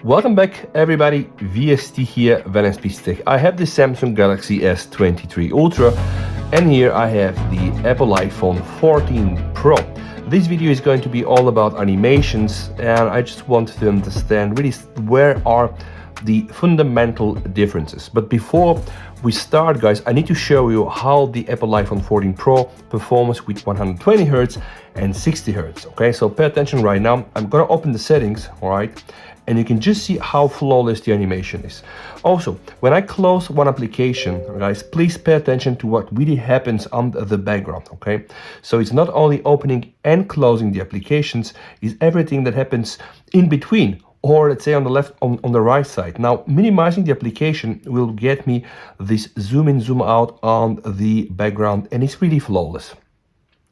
Welcome back everybody, VST here, Valence Tech. I have the Samsung Galaxy S23 Ultra and here I have the Apple iPhone 14 Pro. This video is going to be all about animations and I just want to understand really where are the fundamental differences. But before we start guys, I need to show you how the Apple iPhone 14 Pro performs with 120 Hz and 60 Hz. Okay, so pay attention right now. I'm gonna open the settings, all right? And you can just see how flawless the animation is. Also, when I close one application, guys, please pay attention to what really happens on the background, okay? So it's not only opening and closing the applications, it's everything that happens in between, or let's say on the left, on the right side. Now, minimizing the application will get me this zoom in, zoom out on the background, and it's really flawless.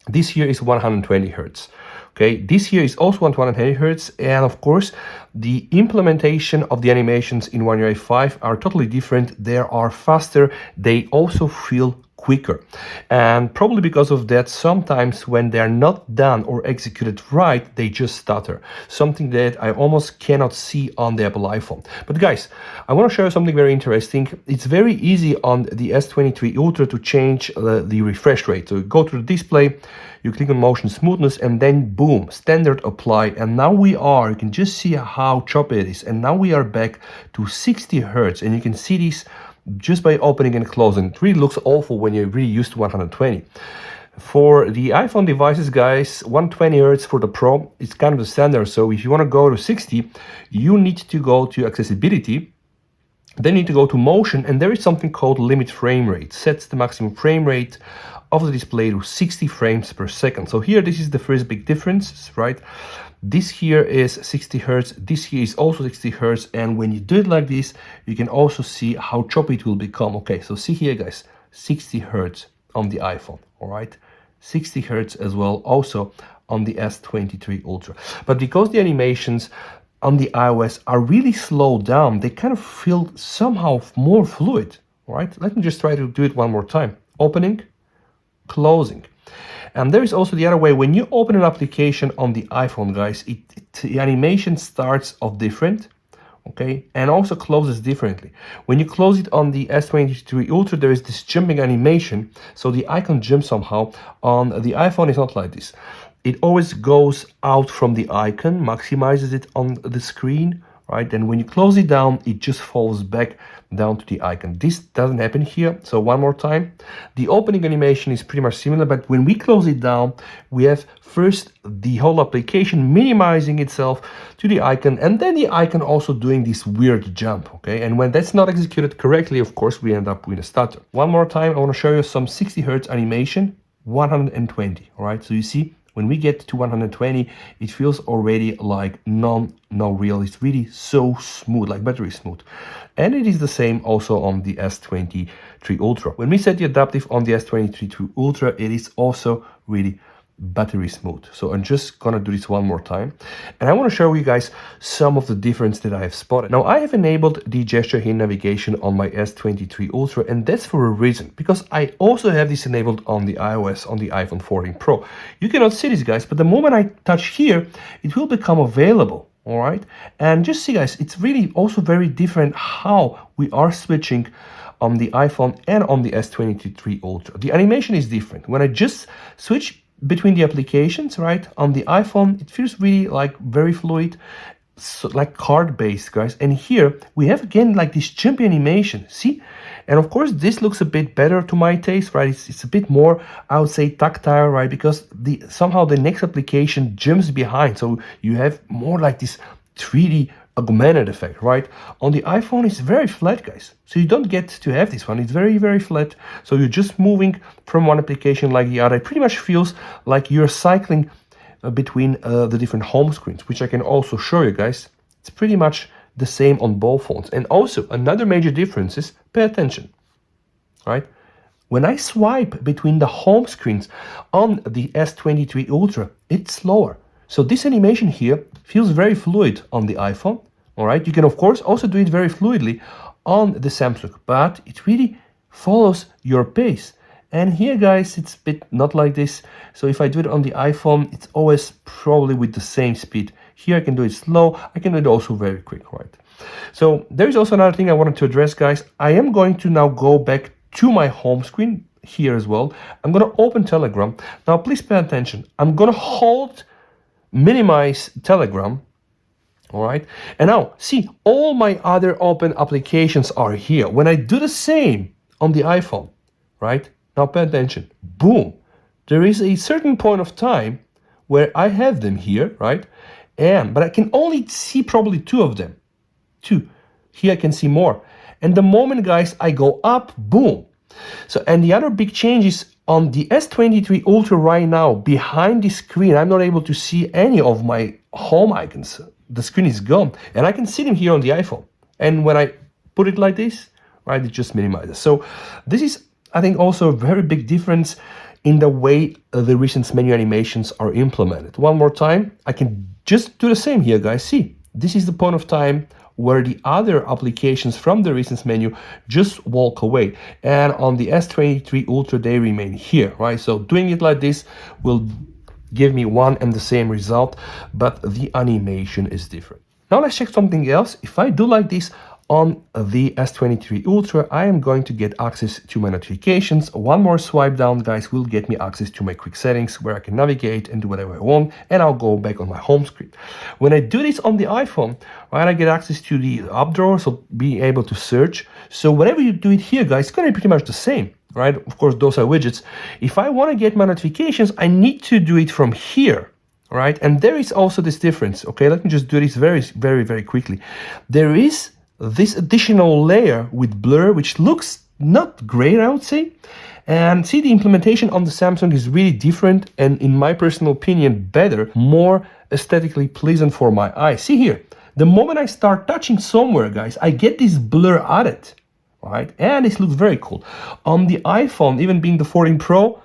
This here is 120 Hz. Okay, this here is also 120 Hz, and of course, the implementation of the animations in One UI 5 are totally different. They are faster. They also feel quicker, and probably because of that, sometimes when they are not done or executed right, they just stutter. Something that I almost cannot see on the Apple iPhone. But guys, I want to show you something very interesting. It's very easy on the S23 Ultra to change the refresh rate. So you go to the display, you click on motion smoothness, and then boom, standard apply. And now you can just see how choppy it is. And now we are back to 60 Hz, and you can see this just by opening and closing. It really looks awful when you're really used to 120. For the iPhone devices, guys, 120 Hz for the Pro is kind of the standard. So if you want to go to 60, you need to go to accessibility. Then you need to go to motion, and there is something called limit frame rate. Sets the maximum frame rate of the display to 60 frames per second. So here, this is the first big difference, right? This here is 60 Hz, this here is also 60 Hz, and when you do it like this, you can also see how choppy it will become. Okay, so see here guys, 60 Hz on the iPhone, all right? 60 Hz as well, also on the S23 Ultra. But because the animations on the iOS are really slowed down, they kind of feel somehow more fluid, all right? Let me just try to do it one more time. Opening, closing. And there is also the other way. When you open an application on the iPhone, guys, the animation starts off different, okay, and also closes differently. When you close it on the S23 Ultra, there is this jumping animation, so the icon jumps somehow. On the iPhone, it's not like this. It always goes out from the icon, maximizes it on the screen, right? And when you close it down, it just falls back down to the icon. This doesn't happen here. So one more time, the opening animation is pretty much similar, but when we close it down, we have first the whole application minimizing itself to the icon, and then the icon also doing this weird jump, okay? And when that's not executed correctly, of course, we end up with a stutter. One more time, I want to show you some 60 Hz animation, 120, all right? So you see, when we get to 120, it feels already like no real. It's really so smooth, like buttery smooth. And it is the same also on the S23 Ultra. When we set the adaptive on the S23 Ultra, it is also really buttery smooth. So I'm just gonna do this one more time, and I want to show you guys some of the difference that I have spotted. Now I have enabled the gesture hint navigation on my S23 Ultra, and that's for a reason, because I also have this enabled on the iOS on the iPhone 14 Pro. You cannot see this guys, but the moment I touch here, it will become available. All right, and just see guys, it's really also very different how we are switching on the iPhone and on the S23 Ultra. The animation is different. When I just switch between the applications, right, on the iPhone, it feels really like very fluid, so like card based guys. And here we have again like this jumpy animation, see? And of course this looks a bit better to my taste, right? It's a bit more, I would say, tactile, right? Because somehow the next application jumps behind, so you have more like this 3D augmented effect, right? On the iPhone, it's very flat, guys. So you don't get to have this one. It's very, very flat. So you're just moving from one application like the other. It pretty much feels like you're cycling between the different home screens, which I can also show you guys. It's pretty much the same on both phones. And also another major difference is, pay attention, right? When I swipe between the home screens on the S23 Ultra, it's slower. So this animation here feels very fluid on the iPhone, all right? You can, of course, also do it very fluidly on the Samsung, but it really follows your pace. And here, guys, it's a bit not like this. So if I do it on the iPhone, it's always probably with the same speed. Here I can do it slow, I can do it also very quick, right? So there is also another thing I wanted to address, guys. I am going to now go back to my home screen here as well. I'm going to open Telegram. Now please pay attention. I'm going to hold minimize Telegram. All right, and now see, all my other open applications are here. When I do the same on the iPhone, right, now pay attention, boom, there is a certain point of time where I have them here, right, but I can only see probably two of them. Here I can see more, and the moment, guys, I go up, boom. So, and the other big change is on the S23 Ultra right now, behind the screen, I'm not able to see any of my home icons. The screen is gone, and I can see them here on the iPhone. And when I put it like this, right, it just minimizes. So this is, I think, also a very big difference in the way the recent menu animations are implemented. One more time, I can just do the same here, guys. See, this is the point of time where the other applications from the recent menu just walk away. And on the S23 Ultra, they remain here, right? So doing it like this will give me one and the same result, but the animation is different. Now let's check something else. If I do like this on the S23 Ultra, I am going to get access to my notifications. One more swipe down, guys, will get me access to my quick settings where I can navigate and do whatever I want, and I'll go back on my home screen. When I do this on the iPhone, right, I get access to the up drawer, so being able to search. So whenever you do it here, guys, it's going to be pretty much the same, right? Of course, those are widgets. If I want to get my notifications, I need to do it from here, right? And there is also this difference. Okay, let me just do this very quickly. There is this additional layer with blur, which looks not great, I would say. And see, the implementation on the Samsung is really different, and in my personal opinion, better, more aesthetically pleasant for my eyes. See here, the moment I start touching somewhere, guys, I get this blur added, right? And this looks very cool. On the iPhone, even being the 14 Pro,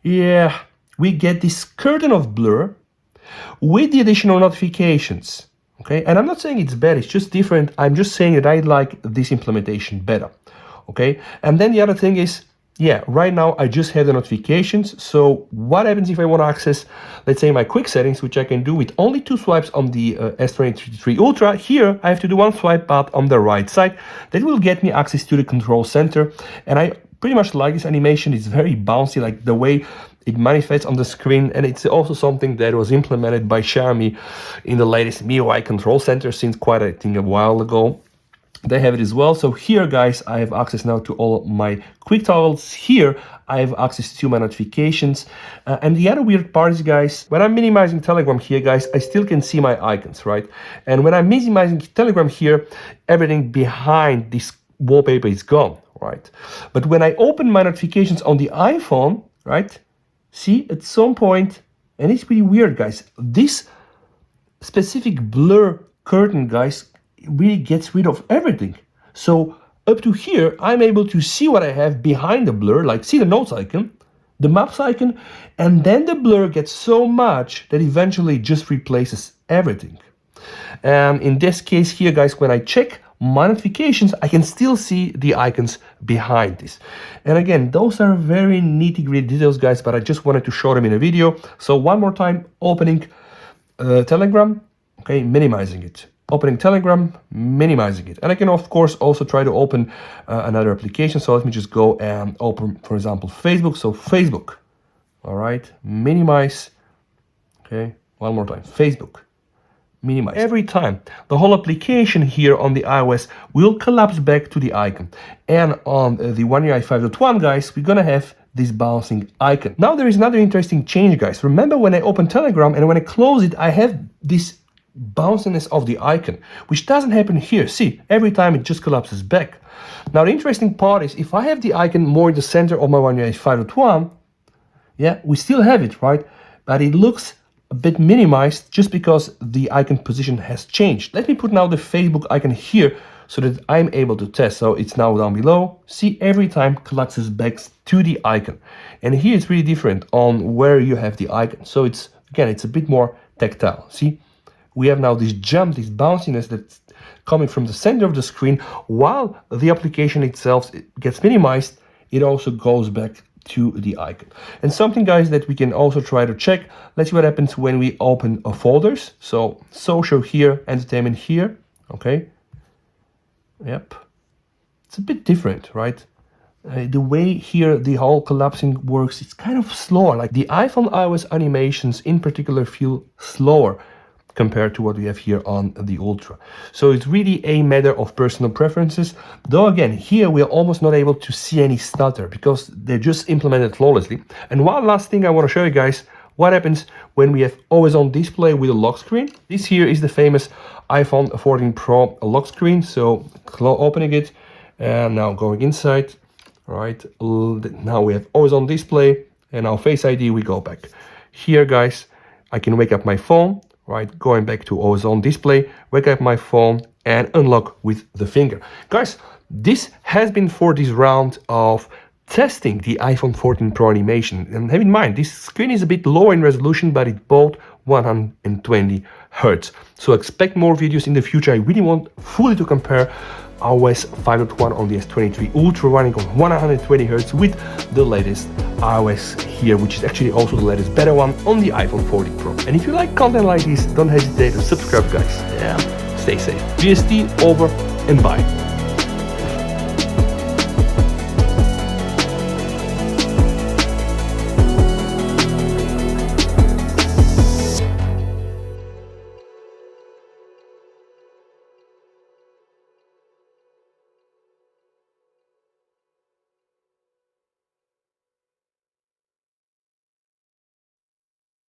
yeah, we get this curtain of blur with the additional notifications. Okay, and I'm not saying it's bad, it's just different. I'm just saying that I like this implementation better. Okay, and then the other thing is, yeah, right now I just have the notifications. So what happens if I want to access, let's say, my quick settings, which I can do with only 2 swipes on the S23 Ultra? Here I have to do 1 swipe up on the right side. That will get me access to the control center, and I pretty much like this animation. It's very bouncy, like the way it manifests on the screen, and it's also something that was implemented by Xiaomi in the latest MIUI control center since quite, I think, a while ago. They have it as well. So here, guys, I have access now to all my quick toggles. Here I have access to my notifications, and the other weird part is, guys, when I'm minimizing Telegram here, guys, I still can see my icons, right? And when I'm minimizing Telegram here, everything behind this wallpaper is gone, right? But when I open my notifications on the iPhone, right, see, at some point, and it's pretty weird, guys, this specific blur curtain, guys, really gets rid of everything. So up to here, I'm able to see what I have behind the blur, like see the notes icon, the maps icon, and then the blur gets so much that eventually it just replaces everything. And in this case here, guys, when I check my notifications, I can still see the icons behind this. And again, those are very nitty-gritty details, guys, but I just wanted to show them in a video. So one more time, opening Telegram, okay, minimizing it. Opening Telegram, minimizing it. And I can, of course, also try to open another application. So let me just go and open, for example, Facebook. So Facebook, all right, minimize, okay, one more time, Facebook. Minimize. Every time the whole application here on the iOS will collapse back to the icon, and on the One UI 5.1, guys, we're gonna have this bouncing icon. Now there is another interesting change, guys. Remember when I open Telegram and when I close it, I have this bounciness of the icon, which doesn't happen here. See, every time it just collapses back. Now the interesting part is, if I have the icon more in the center of my One UI 5.1, yeah, we still have it, right? But it looks a bit minimized just because the icon position has changed. Let me put now the Facebook icon here so that I'm able to test. So it's now down below. See, every time collapses back to the icon. And here it's really different on where you have the icon. So it's, again, it's a bit more tactile. See, we have now this jump, this bounciness that's coming from the center of the screen. While the application itself gets minimized, it also goes back to the icon. And something, guys, that we can also try to check. Let's see what happens when we open folders. So social here, entertainment here. Okay. Yep. It's a bit different, right? The way here the whole collapsing works, it's kind of slower. Like the iPhone iOS animations in particular feel slower compared to what we have here on the Ultra. So it's really a matter of personal preferences. Though again, here we are almost not able to see any stutter because they're just implemented flawlessly. And one last thing I want to show you guys, what happens when we have always on display with a lock screen. This here is the famous iPhone 14 Pro lock screen. So opening it and now going inside. Right, now we have always on display and our Face ID, we go back. Here, guys, I can wake up my phone, right, going back to always on display, wake up my phone and unlock with the finger. Guys, this has been for this round of testing the iPhone 14 Pro animation. And have in mind, this screen is a bit lower in resolution, but it both 120 Hertz. So expect more videos in the future. I really want fully to compare iOS 5.1 on the S23 Ultra running on 120 Hz with the latest iOS here, which is actually also the latest better one on the iPhone 14 Pro. And if you like content like this, don't hesitate to subscribe, guys. Yeah, stay safe. VST over and bye.